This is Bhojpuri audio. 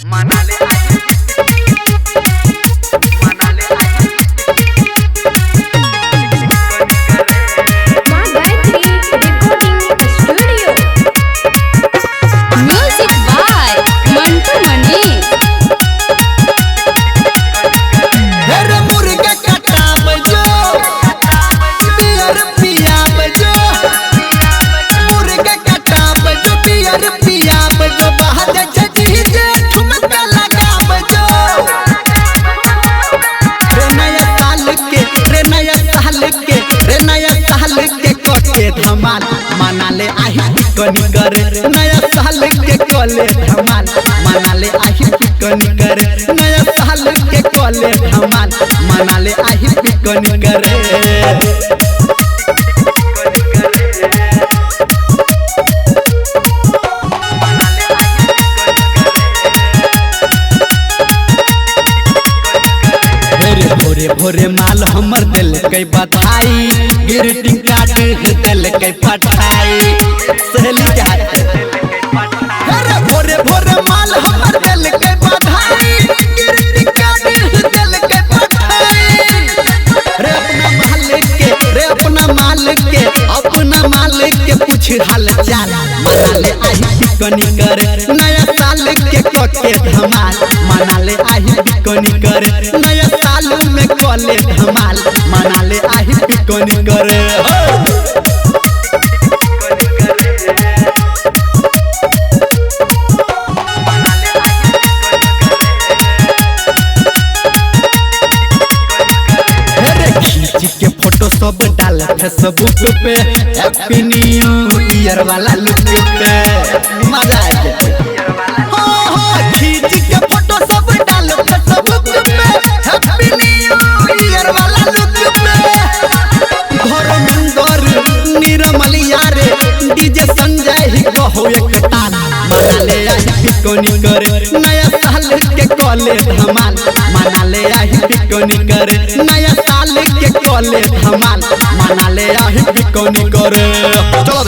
मनाले म्यूजिक बाय मंटू मनी। हेरे मुर्गा कटा बजो बियर पिया बजो मुर्गा कटा बजो बियर पिया बजो बाहर जजी जे ठुमका लगा बजो रे नया साल के कोटे धमाल मनाले आही कनी करे नया साल के कोले धमाल मनाले आही कनी करे नया साल के कोले धमाल मनाले आही कनी करे। भोरे भोरे माल हमर दिल के बधाई ग्रीटिंग कार्ड दिल के पठाई सहेली अरे भोरे भोरे माल हमर दिल के बधाई ग्रीटिंग कार्ड दिल के पठाई रे अपना मालिक के पूछ हाल चाल मनाले आही कनी करे नया साल के कोटे धमाल मनाले आही कनी करे नया साल में कोले धमाल मनाले आही कनी करे। खींच के फोटो सब डाल फेसबुक पे हैप्पी न्यू ईयर वाला लुक पे मजा आ जाए। खींच के फोटो सब डाल फेसबुक पे हैप्पी न्यू ईयर वाला लुक पे धर्मेंद्र निरमलिया रे डीजे संजय ही कहो एक ताल मनाले आही कोनी करे नया साल के कोले धमाल मनाले आही कोनी करे नया साल के कोले धमाल मनाले आही कोनी करे। चलो